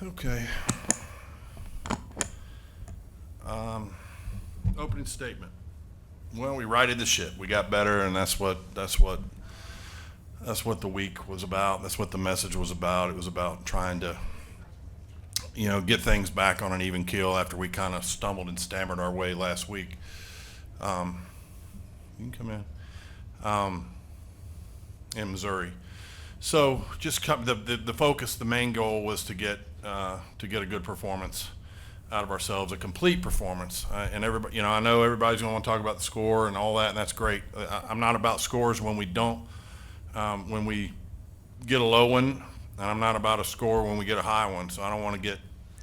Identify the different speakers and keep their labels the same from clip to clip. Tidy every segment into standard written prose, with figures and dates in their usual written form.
Speaker 1: Okay. Opening statement. Well, we righted the ship. We got better, and that's what the week was about. That's what the message was about. It was about trying to, get things back on an even keel after we kind of stumbled and stammered our way last week. You can come in Missouri. So just the focus, the main goal was to get a good performance out of ourselves, a complete performance. And everybody, I know everybody's going to want to talk about the score and all that, and that's great. I'm not about scores when we don't, when we get a low one, and I'm not about a score when we get a high one. So I don't want to get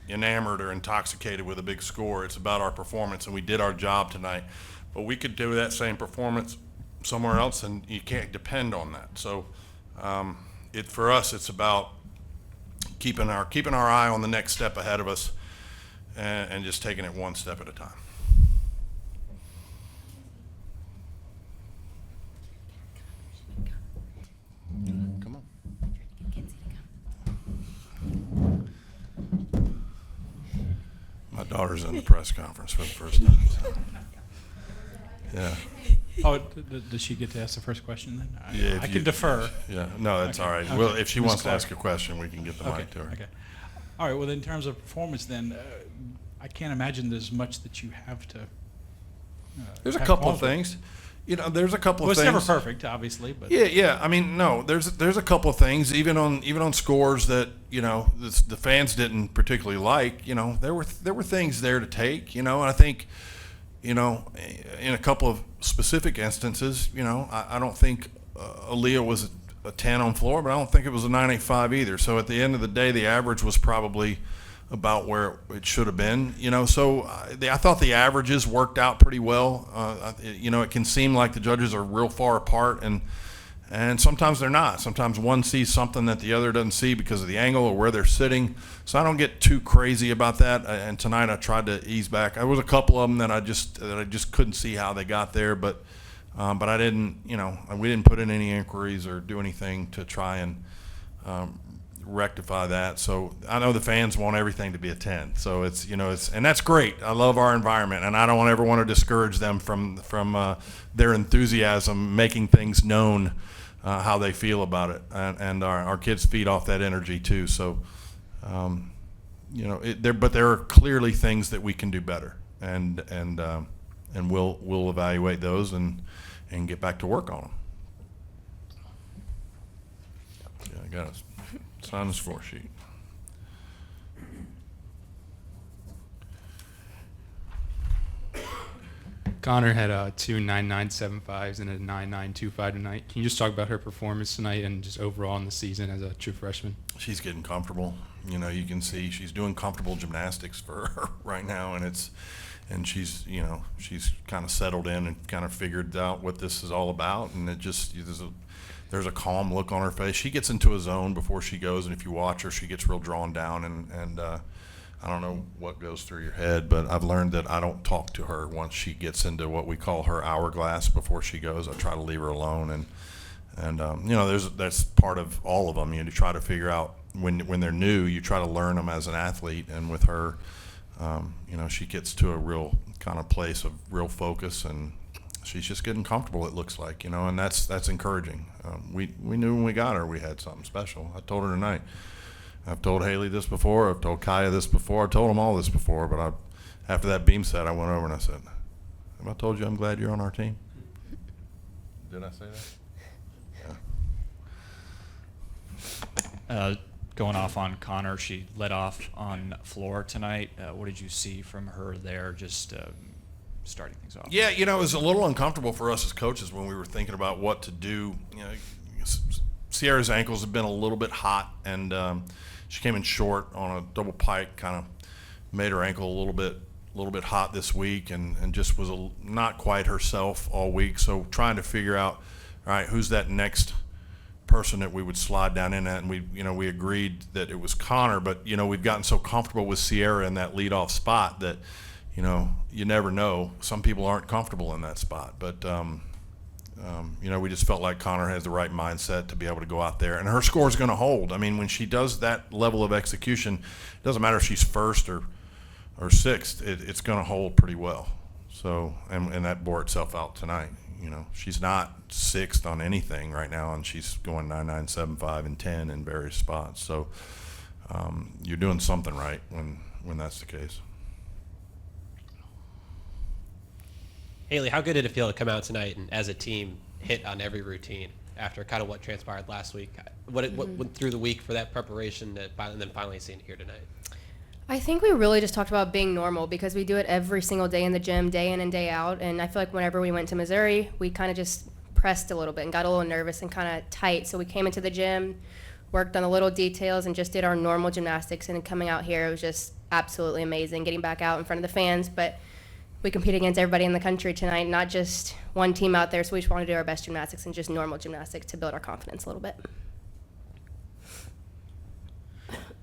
Speaker 1: enamored or intoxicated with a big score. It's about our performance, and we did our job tonight. But we could do that same performance somewhere else, and you can't depend on that. So for us, it's about keeping our eye on the next step ahead of us, and just taking it one step at a time. Come on. My daughter's in the press conference for the first time. So. Yeah.
Speaker 2: Oh, does she get to ask the first question then?
Speaker 1: Yeah,
Speaker 2: I can defer.
Speaker 1: Yeah, no, that's
Speaker 2: Okay.
Speaker 1: all right.
Speaker 2: Okay.
Speaker 1: Well, if she
Speaker 2: Ms.
Speaker 1: wants to
Speaker 2: Clark.
Speaker 1: ask a question, we can get the mic to her.
Speaker 2: Okay. All right. Well, in terms of performance, then I can't imagine there's much that you have to.
Speaker 1: There's a
Speaker 2: have
Speaker 1: couple of
Speaker 2: alter.
Speaker 1: things. There's a couple
Speaker 2: Well,
Speaker 1: of
Speaker 2: it's
Speaker 1: things.
Speaker 2: never perfect, obviously, but
Speaker 1: Yeah. I mean, no. There's a couple of things, even on scores that the fans didn't particularly like. There were things there to take. And I think, in a couple of specific instances, I don't think Haleigh was a 10 on floor, but I don't think it was a 9.85 either. So at the end of the day, the average was probably about where it should have been. So I thought the averages worked out pretty well. It can seem like the judges are real far apart, and sometimes they're not. Sometimes one sees something that the other doesn't see because of the angle or where they're sitting. So I don't get too crazy about that. And tonight I tried to ease back. There was a couple of them that I just couldn't see how they got there, but I didn't. We didn't put in any inquiries or do anything to try and rectify that. So I know the fans want everything to be a 10. So it's and that's great. I love our environment, and I don't ever want to discourage them from their enthusiasm, making things known how they feel about it, and our kids feed off that energy too. So but there are clearly things that we can do better, and we'll evaluate those and get back to work on them. Yeah, I got it. Sign the score sheet.
Speaker 3: Konnor had two 9.975s and a 9.925 tonight. Can you just talk about her performance tonight and just overall in the season as a true freshman?
Speaker 1: She's getting comfortable. You can see she's doing comfortable gymnastics for her right now, and she's kind of settled in and kind of figured out what this is all about, and there's a calm look on her face. She gets into a zone before she goes, and if you watch her, she gets real drawn down, and I don't know what goes through your head, but I've learned that I don't talk to her once she gets into what we call her hourglass before she goes. I try to leave her alone, and that's part of all of them. You try to figure out when they're new, you try to learn them as an athlete, and with her, she gets to a real kind of place of real focus, and she's just getting comfortable, it looks like, and that's encouraging. We knew when we got her we had something special. I told her tonight. I've told Haleigh this before. I've told Kaya this before. I've told them all this before. But after that beam set, I went over and I said, "Have I told you I'm glad you're on our team?" Did I say that?
Speaker 4: Going off on Konnor, she led off on floor tonight. What did you see from her there, just starting things off?
Speaker 1: Yeah, it was a little uncomfortable for us as coaches when we were thinking about what to do. Sierra's ankles have been a little bit hot, and she came in short on a double pike, kind of made her ankle a little bit hot this week, and just was not quite herself all week. So trying to figure out, all right, who's that next person that we would slide down in at, and we agreed that it was Konnor, but we've gotten so comfortable with Sierra in that leadoff spot that you never know. Some people aren't comfortable in that spot, but We just felt like Konnor has the right mindset to be able to go out there, and her score is going to hold. I mean, when she does that level of execution, it doesn't matter if she's first or sixth, it's going to hold pretty well. So, and that bore itself out tonight. She's not sixth on anything right now, and she's going 9.975 and 10 in various spots. So, you're doing something right when that's the case.
Speaker 5: Haleigh, how good did it feel to come out tonight and, as a team, hit on every routine after kind of what transpired last week? What went through the week for that preparation and then finally seeing it here tonight?
Speaker 6: I think we really just talked about being normal because we do it every single day in the gym, day in and day out. And I feel like whenever we went to Missouri, we kind of just pressed a little bit and got a little nervous and kind of tight. So we came into the gym, worked on the little details, and just did our normal gymnastics. And then coming out here, it was just absolutely amazing getting back out in front of the fans. But we compete against everybody in the country tonight, not just one team out there. So we just want to do our best gymnastics and just normal gymnastics to build our confidence a little bit.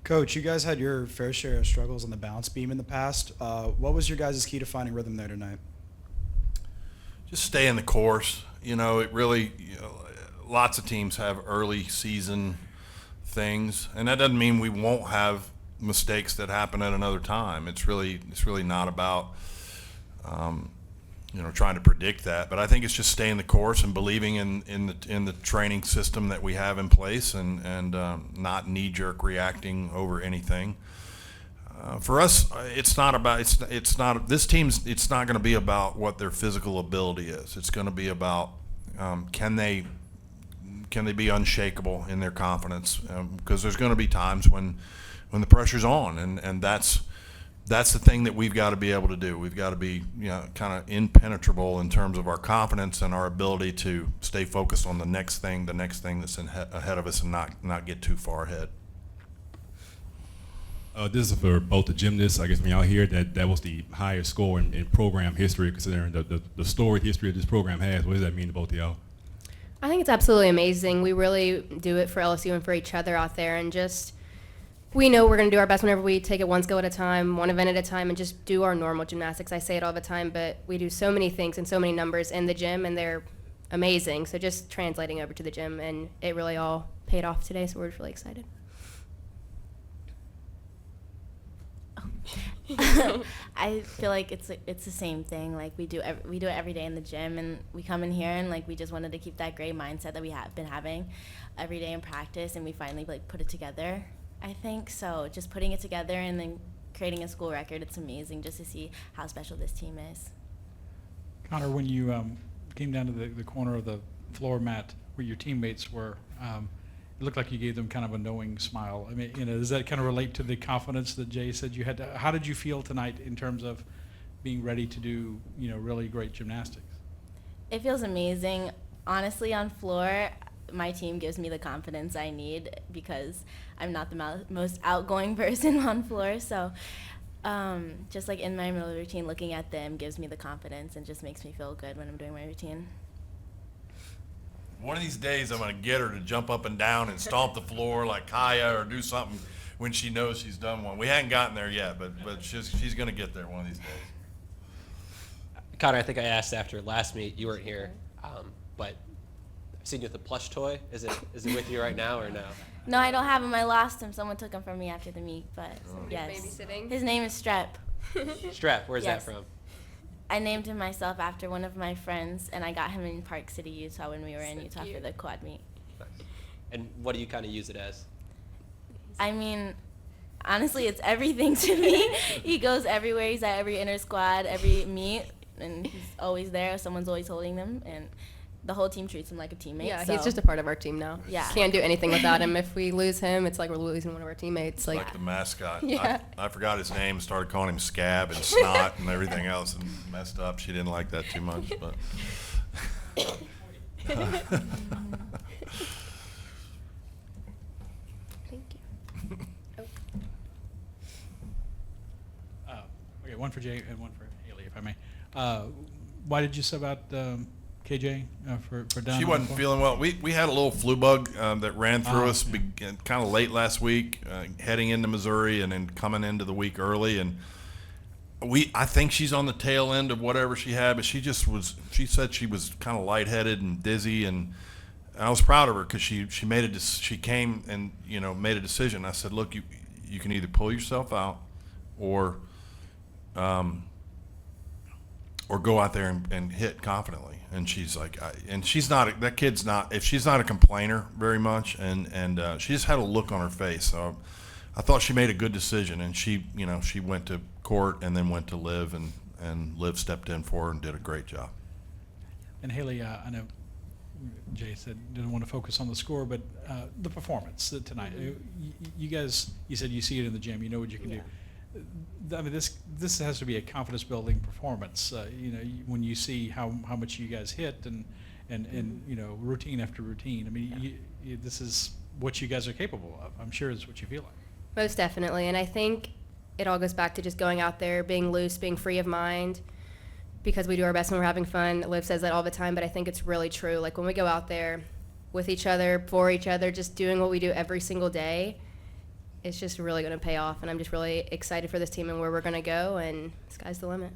Speaker 7: Coach, you guys had your fair share of struggles on the balance beam in the past. What was your guys' key to finding rhythm there tonight?
Speaker 1: Just stay in the course. It really, lots of teams have early season things, and that doesn't mean we won't have mistakes that happen at another time. It's really not about, trying to predict that. But I think it's just staying the course and believing in the training system that we have in place, and not knee-jerk reacting over anything. For us, it's not this team's. It's not going to be about what their physical ability is. It's going to be about can they be unshakable in their confidence, because there's going to be times when the pressure's on, and that's the thing that we've got to be able to do. We've got to be kind of impenetrable in terms of our confidence and our ability to stay focused on the next thing that's ahead of us, and not get too far ahead.
Speaker 8: This is for both the gymnasts. I guess when y'all hear that was the highest score in program history, considering the storied history that this program has. What does that mean to both of y'all?
Speaker 6: I think it's absolutely amazing. We really do it for LSU and for each other out there, and just we know we're going to do our best whenever we take it one skill at a time, one event at a time, and just do our normal gymnastics. I say it all the time, but we do so many things and so many numbers in the gym, and they're amazing. So just translating over to the gym, and it really all paid off today, so we're just really excited.
Speaker 9: I feel like it's the same thing. Like we do it every day in the gym, and we come in here and like we just wanted to keep that great mindset that we have been having every day in practice, and we finally put it together. I think so. Just putting it together and then creating a school record. It's amazing just to see how special this team is.
Speaker 2: Konnor, when you came down to the corner of the floor mat where your teammates were, it looked like you gave them kind of a knowing smile. I mean, does that kind of relate to the confidence that Jay said you had? How did you feel tonight in terms of being ready to do, really great gymnastics?
Speaker 9: It feels amazing. Honestly, on floor, my team gives me the confidence I need because I'm not the most outgoing person on floor. So just like in my middle routine, looking at them gives me the confidence and just makes me feel good when I'm doing my routine.
Speaker 1: One of these days, I'm going to get her to jump up and down and stomp the floor like Kaya, or do something when she knows she's done one. We haven't gotten there yet, but she's going to get there one of these days.
Speaker 5: Konnor, I think I asked after last meet. You weren't here, but I've seen you with a plush toy. Is it with you right now or no?
Speaker 9: No, I don't have him. I lost him. Someone took him from me after the meet, but yes.
Speaker 6: Babysitting?
Speaker 9: His name is Strep.
Speaker 5: Strap, where's
Speaker 9: Yes.
Speaker 5: that from?
Speaker 9: I named him myself after one of my friends, and I got him in Park City, Utah when we were in Utah for the quad meet.
Speaker 5: And what do you kind of use it as?
Speaker 9: I mean, honestly, it's everything to me. He goes everywhere. He's at every inter squad, every meet, and he's always there. Someone's always holding him, and the whole team treats him like a teammate.
Speaker 6: Yeah,
Speaker 9: so.
Speaker 6: he's just a part of our team now.
Speaker 9: Yeah.
Speaker 6: Can't do anything without him. If we lose him, it's like we're losing one of our teammates.
Speaker 1: Like the mascot.
Speaker 6: Yeah.
Speaker 1: I forgot his name, started calling him Scab and Snot and everything else, and messed up. She didn't like that too much, but.
Speaker 6: Thank you.
Speaker 2: Okay, one for Jay and one for Haleigh, if I may. Why did you sub out KJ for down?
Speaker 1: She
Speaker 2: on
Speaker 1: wasn't
Speaker 2: the floor?
Speaker 1: feeling well. We had a little flu bug that ran through us kind of late last week, heading into Missouri and then coming into the week early. And I think she's on the tail end of whatever she had, but she said she was kind of lightheaded and dizzy, and I was proud of her because she came and, made a decision. I said, look, you can either pull yourself out or go out there and hit confidently. And she's like, and she's not, that kid's not, if she's not a complainer very much, and she just had a look on her face. So I thought she made a good decision, and she went to court and then went to Liv, and Liv stepped in for her and did a great job.
Speaker 2: And Haleigh, I know Jay said didn't want to focus on the score, but the performance tonight. You guys, you said you see it in the gym. You know what you can do. I mean, this has to be a confidence building performance. When you see how much you guys hit and routine after routine. I mean, this is what you guys are capable of. I'm sure it's what you feel like.
Speaker 6: Most definitely, and I think it all goes back to just going out there, being loose, being free of mind, because we do our best when we're having fun. Liv says that all the time, but I think it's really true. Like when we go out there with each other, for each other, just doing what we do every single day, it's just really going to pay off, and I'm just really excited for this team and where we're going to go, and sky's the limit.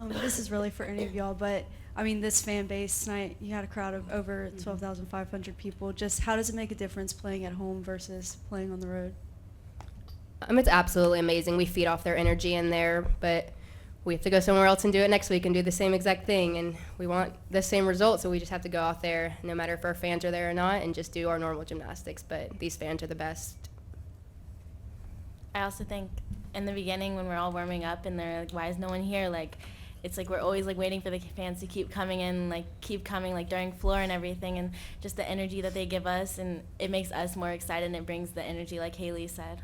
Speaker 10: This is really for any of y'all, but I mean, this fan base tonight, you had a crowd of over 12,500 people. Just how does it make a difference playing at home versus playing on the road?
Speaker 6: It's absolutely amazing. We feed off their energy in there, but we have to go somewhere else and do it next week and do the same exact thing, and we want the same result, so we just have to go out there, no matter if our fans are there or not, and just do our normal gymnastics. But these fans are the best.
Speaker 9: I also think in the beginning when we're all warming up and they're like, why is no one here? Like, it's like we're always like waiting for the fans to keep coming in, like keep coming, like during floor and everything, and just the energy that they give us, and it makes us more excited, and it brings the energy, like Haleigh said.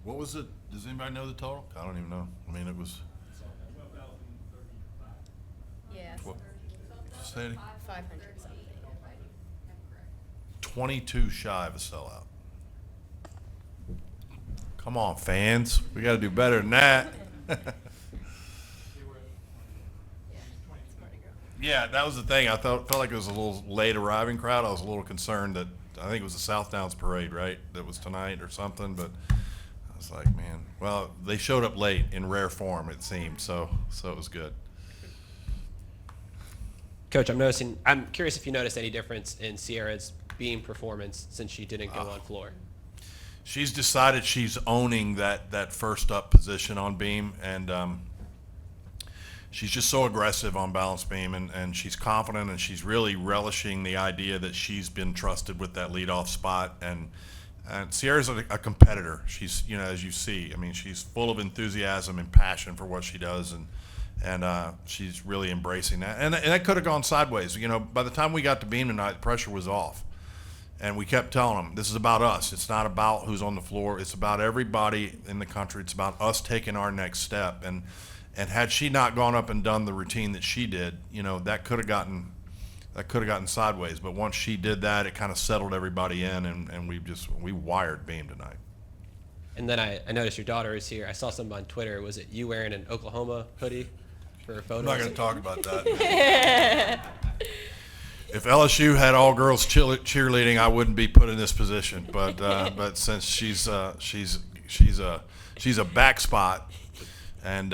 Speaker 1: What was it? Does anybody know the total? I don't even know. I mean, it was.
Speaker 6: Yes.
Speaker 1: What? Say it.
Speaker 6: 500 something.
Speaker 1: 22 shy of a sellout. Come on, fans. We got to do better than that. Yeah, that was the thing. I felt like it was a little late arriving crowd. I was a little concerned that I think it was the South Downs parade, right? That was tonight or something. But I was like, man. Well, they showed up late in rare form, it seemed. So it was good.
Speaker 5: Coach, I'm curious if you noticed any difference in Sierra's beam performance since she didn't go on floor.
Speaker 1: She's decided she's owning that first up position on beam, and she's just so aggressive on balance beam, and she's confident, and she's really relishing the idea that she's been trusted with that leadoff spot. And Sierra's a competitor. She's, as you see, I mean, she's full of enthusiasm and passion for what she does, and she's really embracing that. And that could have gone sideways. By the time we got to beam tonight, the pressure was off. And we kept telling them, this is about us. It's not about who's on the floor. It's about everybody in the country. It's about us taking our next step. And had she not gone up and done the routine that she did, that could have gotten sideways. But once she did that, it kind of settled everybody in, and we wired beam tonight.
Speaker 5: And then I noticed your daughter is here. I saw something on Twitter. Was it you wearing an Oklahoma hoodie for a photo?
Speaker 1: I'm not going to talk about that. If LSU had all girls cheerleading, I wouldn't be put in this position. But since she's a back spot, and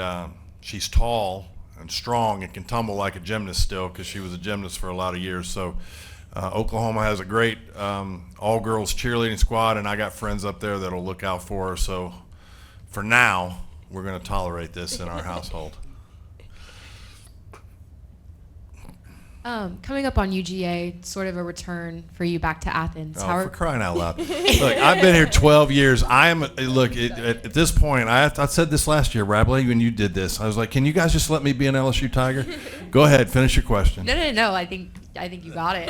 Speaker 1: she's tall and strong and can tumble like a gymnast still, because she was a gymnast for a lot of years. So Oklahoma has a great all girls cheerleading squad, and I got friends up there that'll look out for her. So for now, we're going to tolerate this in our household.
Speaker 11: Coming up on UGA, sort of a return for you back to Athens.
Speaker 1: Oh, for crying out loud. Look, I've been here 12 years. At this point, I said this last year, Rabley, when you did this. I was like, can you guys just let me be an LSU Tiger? Go ahead, finish your question.
Speaker 11: No. I think you got it.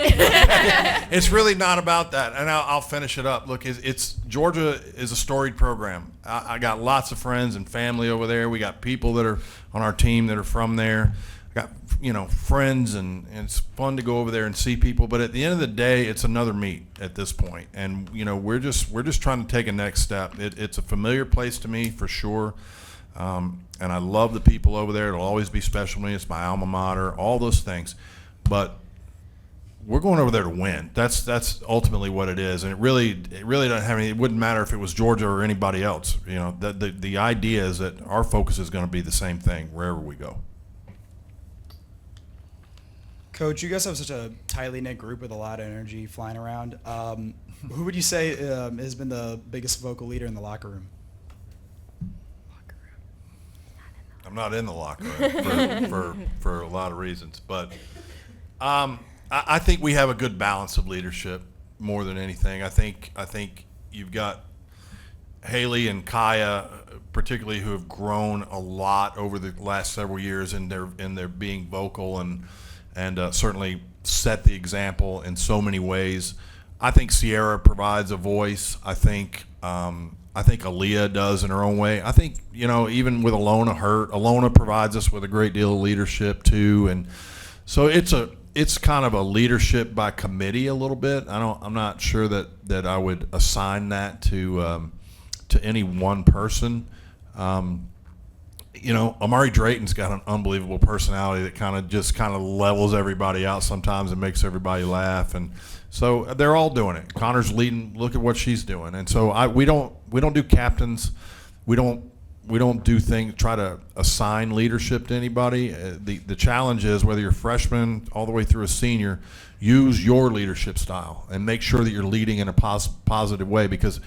Speaker 1: It's really not about that, and I'll finish it up. Look, it's Georgia is a storied program. I got lots of friends and family over there. We got people that are on our team that are from there. I got friends, and it's fun to go over there and see people. But at the end of the day, it's another meet at this point, and we're just trying to take a next step. It's a familiar place to me for sure, and I love the people over there. It'll always be special to me. It's my alma mater, all those things. But we're going over there to win. That's ultimately what it is, and it really doesn't have any. It wouldn't matter if it was Georgia or anybody else. You know, the idea is that our focus is going to be the same thing wherever we go.
Speaker 7: Coach, you guys have such a tightly knit group with a lot of energy flying around. Who would you say has been the biggest vocal leader in the locker room?
Speaker 1: I'm not in the locker room for a lot of reasons, but I think we have a good balance of leadership more than anything. I think you've got Haleigh and Kaya, particularly, who have grown a lot over the last several years in their being vocal and certainly set the example in so many ways. I think Sierra provides a voice. I think Aaliyah does in her own way. I think, you know, even with Alona provides us with a great deal of leadership too, and so it's kind of a leadership by committee a little bit. I'm not sure that I would assign that to any one person. You know, Amari Drayton's got an unbelievable personality that kind of levels everybody out sometimes and makes everybody laugh, and so they're all doing it. Konnor's leading. Look at what she's doing, and so we don't do captains. We don't do things, try to assign leadership to anybody. The challenge is, whether you're a freshman all the way through a senior, use your leadership style and make sure that you're leading in a positive way, because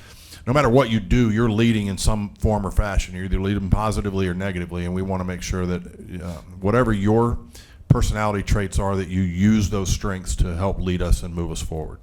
Speaker 1: no matter what you do, you're leading in some form or fashion. You're either leading positively or negatively, and we want to make sure that whatever your personality traits are, that you use those strengths to help lead us and move us forward.